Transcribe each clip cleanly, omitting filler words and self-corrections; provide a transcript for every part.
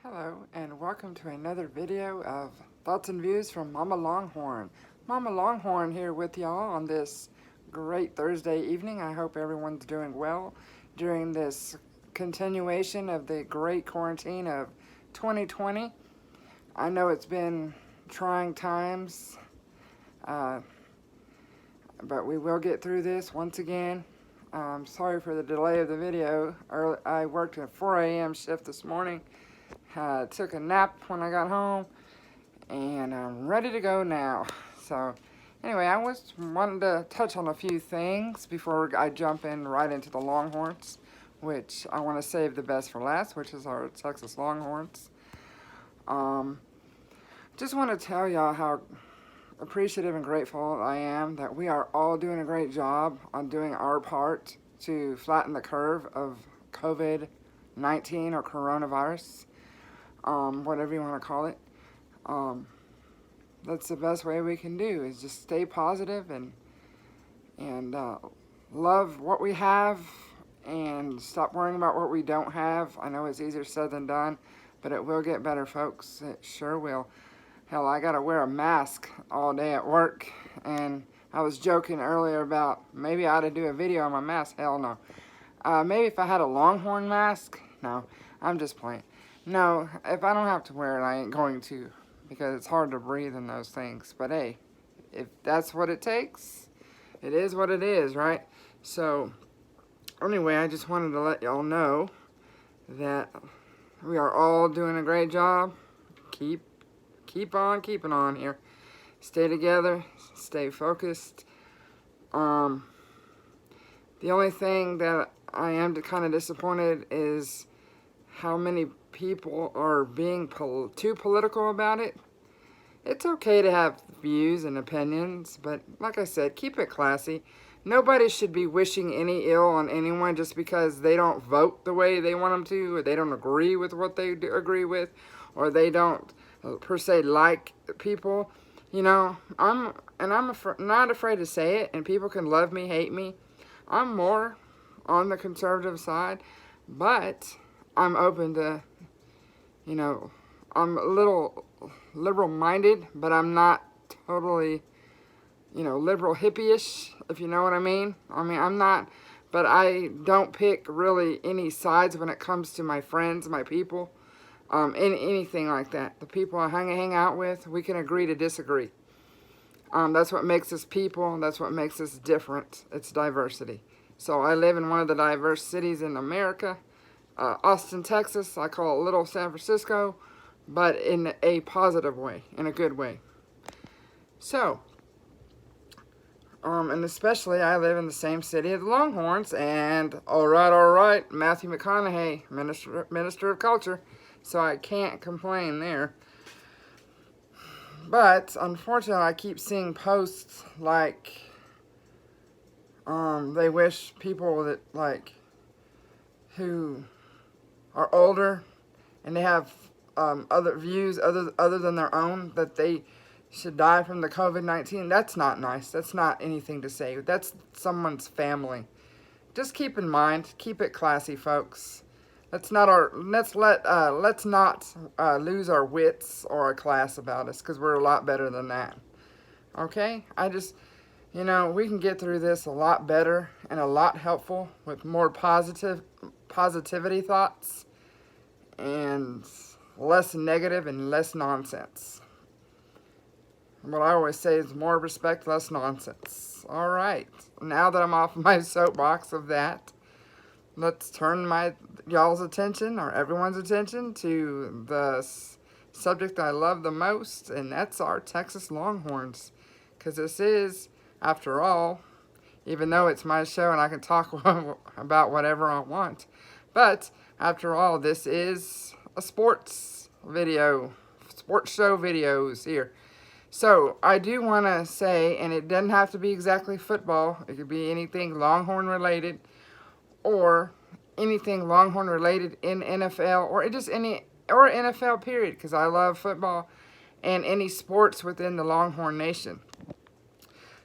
Hello and welcome to another video of Thoughts and Views from Mama Longhorn. Mama Longhorn here with y'all on this great Thursday evening. I hope everyone's doing well during this continuation of the great quarantine of 2020. I know it's been trying times, but we will get through this once again. Sorry for the delay of the video. I worked a 4 a.m. shift this morning. Took a nap when I got home, and I'm ready to go now. So, anyway, I was wanting to touch on a few things before I jump in right into the Longhorns, which I want to save the best for last, which is our Texas Longhorns. Just want to tell y'all how appreciative and grateful I am that we are all doing a great job on doing our part to flatten the curve of COVID-19 or coronavirus. Whatever you want to call it. That's the best way we can do is just stay positive and love what we have and stop worrying about what we don't have. I know it's easier said than done, but it will get better, folks. It sure will. Hell, I gotta wear a mask all day at work, and I was joking earlier about maybe I ought to do a video on my mask. Hell no. Maybe if I had a Longhorn mask. No, I'm just playing. No, if I don't have to wear it, I ain't going to, because it's hard to breathe in those things. But hey, if that's what it takes, it is what it is, right? So, anyway, I just wanted to let y'all know that we are all doing a great job. Keep on keeping on here. Stay together, stay focused. The only thing that I am kind of disappointed is how many people are being too political about it. It's okay to have views and opinions, but like I said, keep it classy. Nobody should be wishing any ill on anyone just because they don't vote the way they want them to, or they don't agree with what they agree with, or they don't per se like people. You know, I'm not afraid to say it, and people can love me, hate me. I'm more on the conservative side, but I'm open to, you know, I'm a little liberal-minded, but I'm not totally, you know, liberal hippie-ish, if you know what I mean. I'm not, but I don't pick really any sides when it comes to my friends, my people, anything like that. The people I hang out with, we can agree to disagree. That's what makes us people, that's what makes us different. It's diversity. So I live in one of the diverse cities in America. Austin, Texas. I call it Little San Francisco, but in a positive way, in a good way. So, and especially I live in the same city as the Longhorns, and all right, Matthew McConaughey, Minister of Culture, so I can't complain there. But unfortunately, I keep seeing posts like they wish people that who are older and they have other views other than their own, that they should die from the COVID-19. That's not nice. That's not anything to say. That's someone's family. Just keep in mind, keep it classy, folks. Let's not lose our wits or our class about us, because we're a lot better than that. Okay? You know, we can get through this a lot better and a lot helpful with more positivity thoughts and less negative and less nonsense. What I always say is more respect, less nonsense. All right, now that I'm off my soapbox of that, let's turn y'all's attention, or everyone's attention, to the subject I love the most, and that's our Texas Longhorns. Because this is, after all, even though it's my show and I can talk about whatever I want, but after all, this is a sports show videos here. So, I do want to say, and it doesn't have to be exactly football, it could be anything Longhorn related, or anything Longhorn related in NFL, or NFL period, because I love football, and any sports within the Longhorn Nation.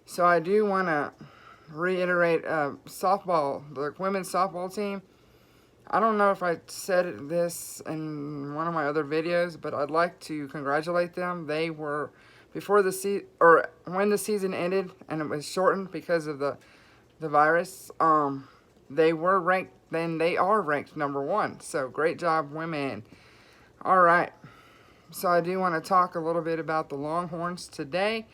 So I do want to reiterate softball, the women's softball team. I don't know if I said this in one of my other videos, but I'd like to congratulate them. They were, before the or when the season ended and it was shortened because of the virus, they were ranked, then they are ranked #1. So great job, women. All right. So I do want to talk a little bit about the Longhorns today.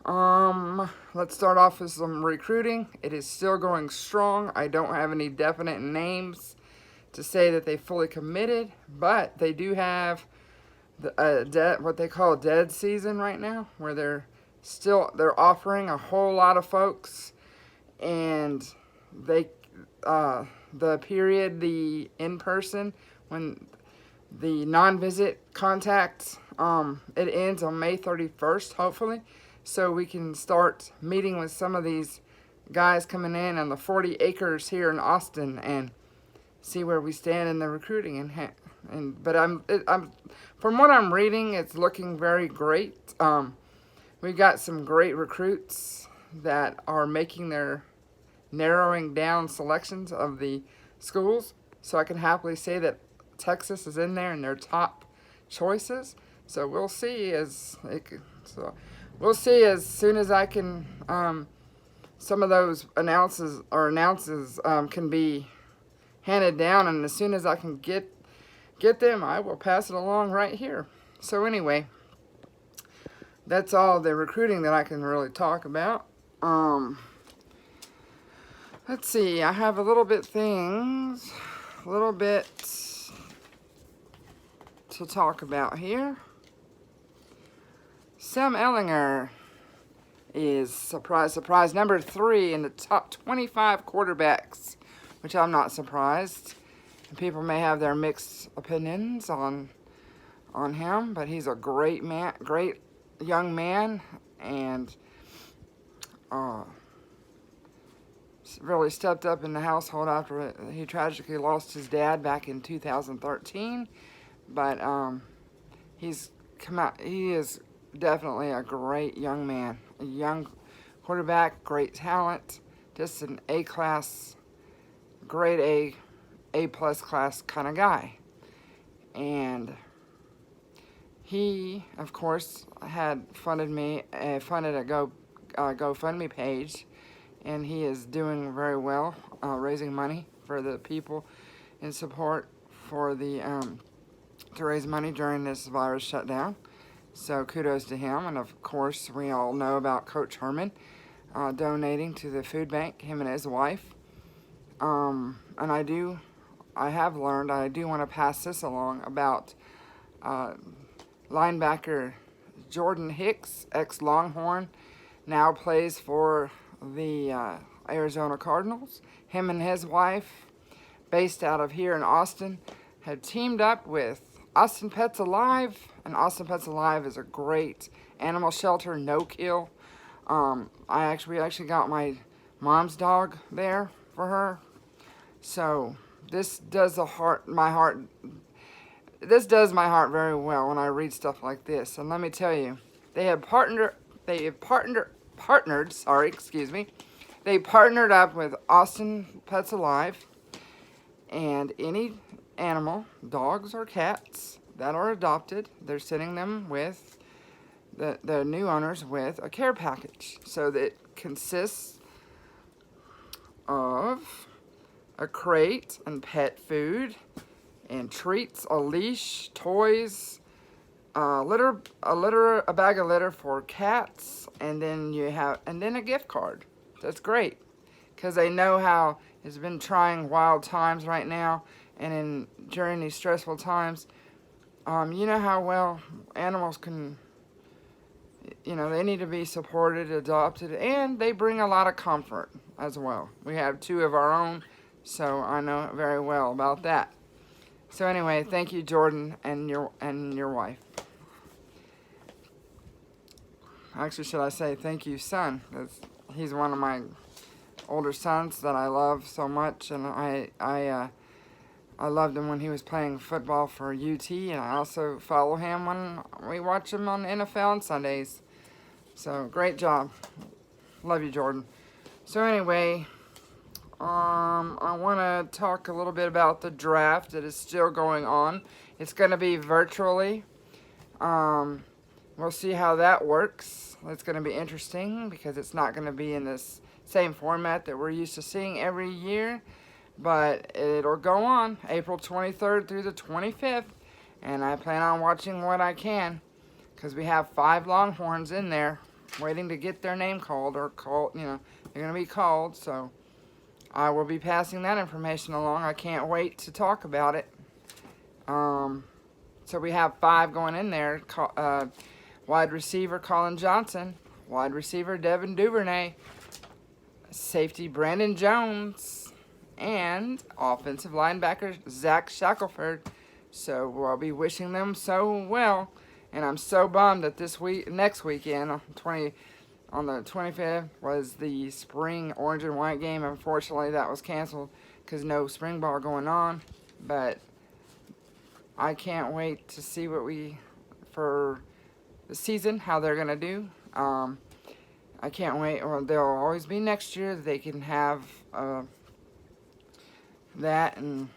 Let's start off with some recruiting. It is still going strong. I don't have any definite names to say that they fully committed, but they do have what they call a dead season right now, where they're offering a whole lot of folks, and they the in-person, when the non-visit contact, it ends on May 31st, hopefully, so we can start meeting with some of these guys coming in on the 40 acres here in Austin and see where we stand in the recruiting. But I'm from what I'm reading, it's looking very great. We've got some great recruits that are making their narrowing down selections of the schools, so I can happily say that Texas is in there in their top choices. So we'll see we'll see as soon as I can some of those announces can be handed down, and as soon as I can get them, I will pass it along right here. So anyway, that's all the recruiting that I can really talk about. Let's see, I have a little bit to talk about here. Sam Ehlinger is, surprise, surprise, #3 in the top 25 quarterbacks, which I'm not surprised. People may have their mixed opinions on him, but he's a great man, great young man, and really stepped up in the household after he tragically lost his dad back in 2013. But he's come out. He is definitely a great young man, a young quarterback, great talent, just an A-class, grade A+ class kind of guy. And he, of course, had funded a GoFundMe page, and he is doing very well, raising money for the people in support for to raise money during this virus shutdown. So kudos to him. And of course, we all know about Coach Herman donating to the food bank, him and his wife. And I have learned, I do want to pass this along about linebacker Jordan Hicks, ex-Longhorn, now plays for the Arizona Cardinals. Him and his wife, based out of here in Austin, have teamed up with Austin Pets Alive, and Austin Pets Alive is a great animal shelter, no-kill. We actually got my mom's dog there for her. So this does my heart very well when I read stuff like this. And let me tell you, they partnered up with Austin Pets Alive, and any animal, dogs or cats, that are adopted, they're sending them with the new owners with a care package. So that consists of a crate and pet food and treats, a leash, toys, a bag of litter for cats, and then a gift card. That's great, because they know how it's been trying wild times right now, and during these stressful times, you know how well animals can, they need to be supported, adopted, and they bring a lot of comfort as well. We have 2 of our own, so I know very well about that. So anyway, thank you, Jordan, and your wife. Actually, should I say thank you, son? He's one of my older sons that I love so much, and I loved him when he was playing football for UT, and I also follow him when we watch him on NFL on Sundays. So great job. Love you, Jordan. So anyway, I want to talk a little bit about the draft that is still going on. It's going to be virtually. Um, we'll see how that works. It's going to be interesting because it's not going to be in this same format that we're used to seeing every year. But it'll go on April 23rd through the 25th. And I plan on watching what I can because we have 5 Longhorns in there waiting to get their name called or called, they're going to be called. So I will be passing that information along. I can't wait to talk about it. So we have 5 going in there. Wide receiver Colin Johnson, wide receiver Devin Duvernay, safety Brandon Jones, and offensive linebacker Zach Shackelford. So we'll be wishing them so well. And I'm so bummed that next weekend, on the 25th, was the spring orange and white game. Unfortunately, that was canceled because no spring ball going on. But I can't wait to see for the season, how they're going to do. I can't wait. Well, there'll always be next year that they can have that, and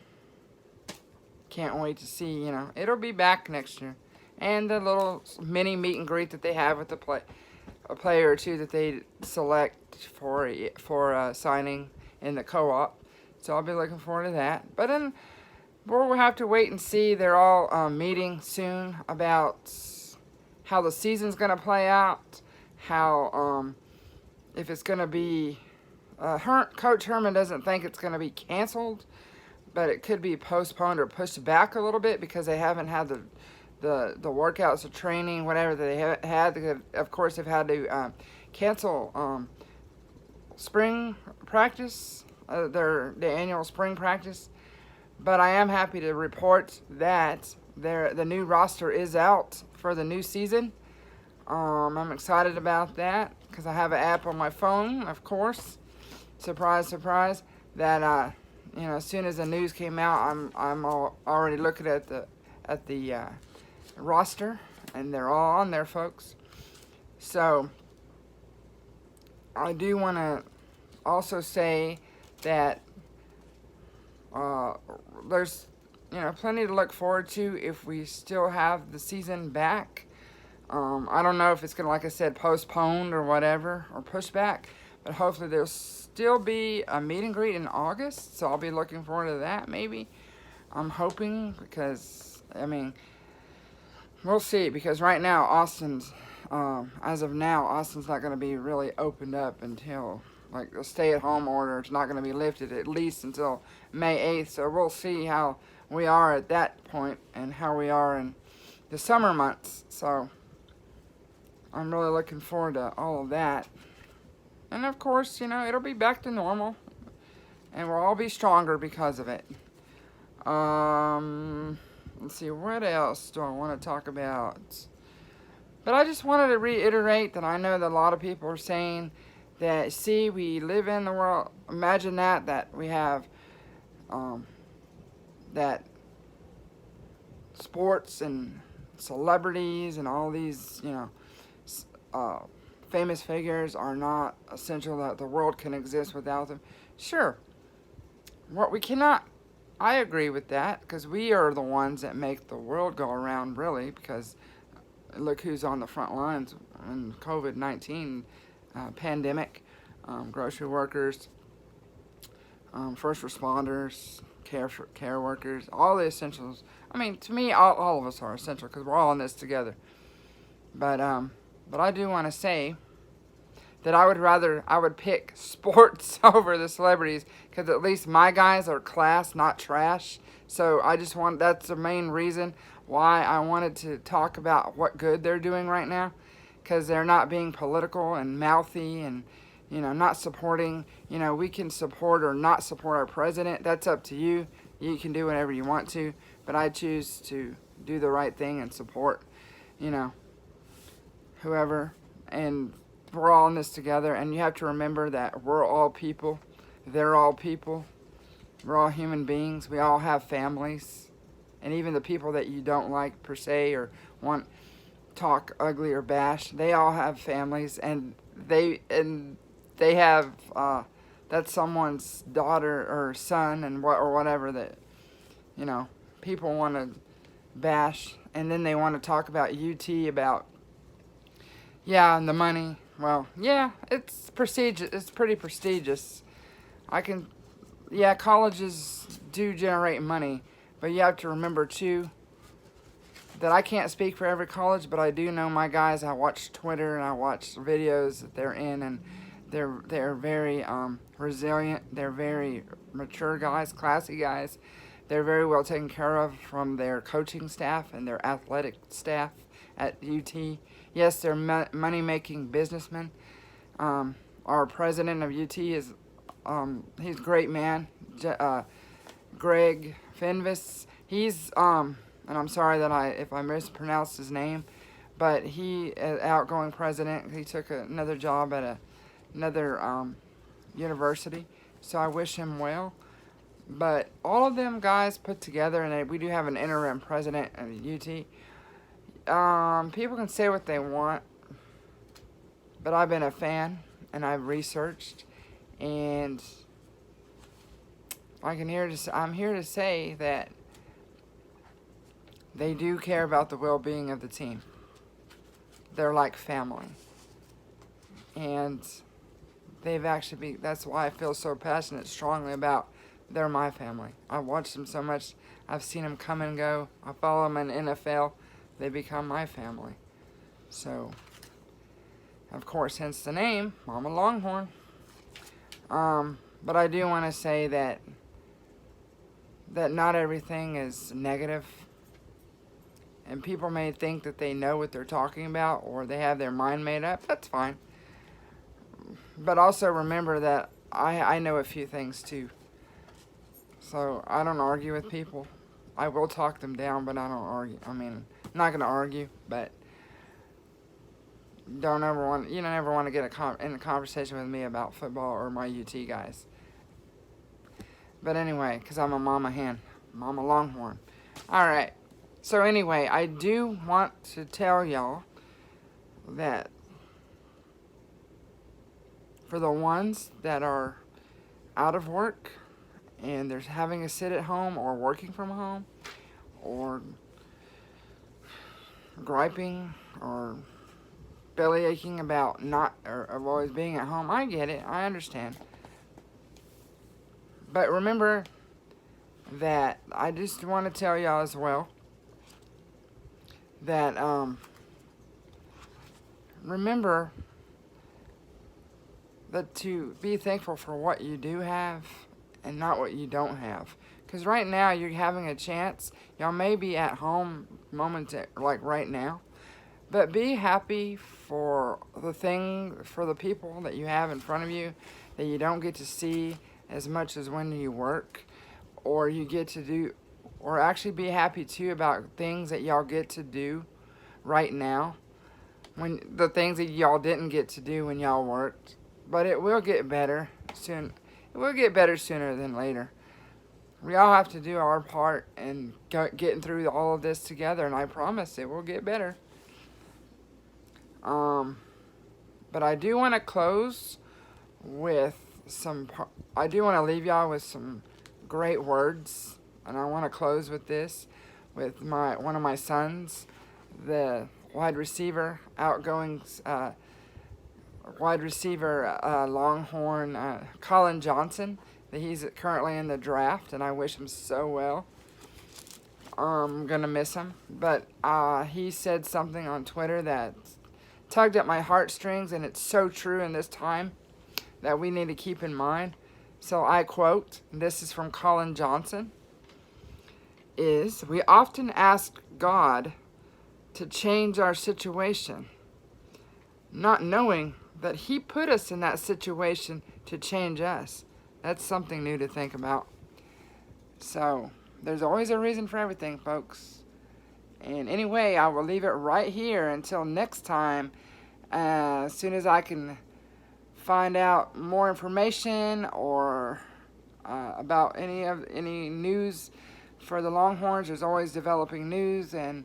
can't wait to see, it'll be back next year. And the little mini meet and greet that they have with a player or two that they select for signing in the co-op. So I'll be looking forward to that. But then we'll have to wait and see. They're all meeting soon about how the season's going to play out, how if it's going to be Coach Herman doesn't think it's going to be canceled, but it could be postponed or pushed back a little bit because they haven't had the workouts or training, whatever they had. Of course, they've had to cancel spring practice, the annual spring practice. But I am happy to report that the new roster is out for the new season. I'm excited about that because I have an app on my phone, of course. Surprise, surprise. That as soon as the news came out, I'm already looking at the roster, and they're all on there, folks. So I do want to also say that there's plenty to look forward to if we still have the season back. I don't know if it's gonna, like I said, postponed or whatever or pushed back, but hopefully there'll still be a meet and greet in August. So I'll be looking forward to that. Maybe I'm hoping because we'll see. Because right now as of now, Austin's not gonna be really opened up until. Like the stay-at-home order is not going to be lifted at least until May 8th. So we'll see how we are at that point and how we are in the summer months. So I'm really looking forward to all of that. And of course, it'll be back to normal. And we'll all be stronger because of it. Let's see, what else do I want to talk about? But I just wanted to reiterate that I know that a lot of people are saying that, see, we live in the world. Imagine that we have that sports and celebrities and all these, famous figures are not essential, that the world can exist without them. Sure. What we cannot, I agree with that, because we are the ones that make the world go around, really, because look who's on the front lines in COVID-19 pandemic. Grocery workers, first responders, care workers, all the essentials. To me, all of us are essential because we're all in this together. But I do want to say that I would pick sports over the celebrities because at least my guys are class, not trash. So that's the main reason why I wanted to talk about what good they're doing right now, because they're not being political and mouthy and not supporting. We can support or not support our president. That's up to you. You can do whatever you want to, but I choose to do the right thing and support, whoever. And we're all in this together, and you have to remember that we're all people. They're all people. We're all human beings. We all have families. And even the people that you don't like per se or want talk ugly or bash, they all have families, and they have that's someone's daughter or son and whatever that, you know, people want to bash, and then they want to talk about UT, about, yeah, and the money. Well, yeah, it's prestigious. It's pretty prestigious. Yeah, colleges do generate money, but you have to remember too that I can't speak for every college, but I do know my guys. I watch Twitter and I watch videos that they're in, and they're very resilient. They're very mature guys, classy guys. They're very well taken care of from their coaching staff and their athletic staff at UT. Yes, they're money-making businessmen. Our president of UT is he's a great man, Greg Fenvis. He's and I'm sorry that if I mispronounced his name, but he, outgoing president, he took another job at another university. So I wish him well. But all of them guys put together, and we do have an interim president at UT. People can say what they want, but I've been a fan and I've researched, and I'm here to say that they do care about the well-being of the team. They're like family, and that's why I feel so passionate, strongly about. They're my family. I watch them so much. I've seen them come and go. I follow them in NFL. They become my family. So, of course, hence the name, Mama Longhorn. But I do want to say that not everything is negative. And people may think that they know what they're talking about, or they have their mind made up. That's fine. But also remember that I know a few things too. So I don't argue with people. I will talk them down, but I don't argue. I mean, I'm not going to argue, but you don't ever want to get in a conversation with me about football or my UT guys. But anyway, because I'm a mama hen, Mama Longhorn. All right. So anyway, I do want to tell y'all that for the ones that are out of work and they're having to sit at home or working from home or griping or belly aching about of always being at home, I get it. I understand. But remember that I just want to tell y'all as well that remember that to be thankful for what you do have and not what you don't have. Because right now you're having a chance. Y'all may be at home like right now, but be happy for the people that you have in front of you that you don't get to see as much as when you work, or you get to do, or actually be happy too about things that y'all get to do right now, when the things that y'all didn't get to do when y'all worked. But it will get better soon. It will get better sooner than later. We all have to do our part in getting through all of this together, and I promise it will get better. But I do want to close with I do want to leave y'all with some great words, and I want to close with this, with one of my sons, the wide receiver, outgoing wide receiver, Longhorn, Colin Johnson. He's currently in the draft, and I wish him so well. I'm going to miss him. But he said something on Twitter that tugged at my heartstrings, and it's so true in this time that we need to keep in mind. So I quote, this is from Colin Johnson, is, "We often ask God to change our situation, not knowing that He put us in that situation to change us." That's something new to think about. So, there's always a reason for everything, folks. And anyway, I will leave it right here until next time. As soon as I can find out more information or about any news for the Longhorns, there's always developing news, and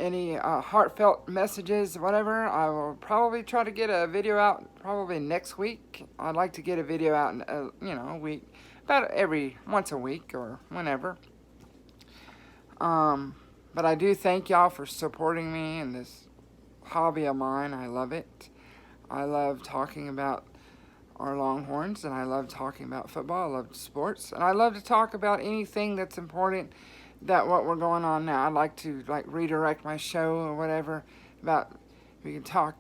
any heartfelt messages, whatever. I will probably try to get a video out probably next week. I'd like to get a video out in a week, about every once a week or whenever. But I do thank y'all for supporting me in this hobby of mine. I love it. I love talking about our Longhorns, and I love talking about football. I love sports, and I love to talk about anything that's important. That what we're going on now. I'd like to redirect my show or whatever about. We can talk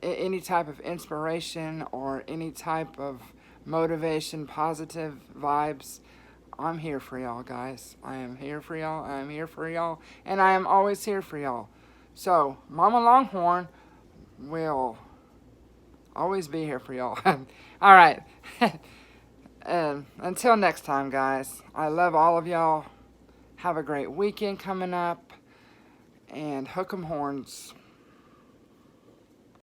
any type of inspiration or any type of motivation, positive vibes. I'm here for y'all, guys. I am here for y'all. I am here for y'all. And I am always here for y'all. So, Mama Longhorn will always be here for y'all. All right. And until next time, guys. I love all of y'all. Have a great weekend coming up. And hook 'em horns.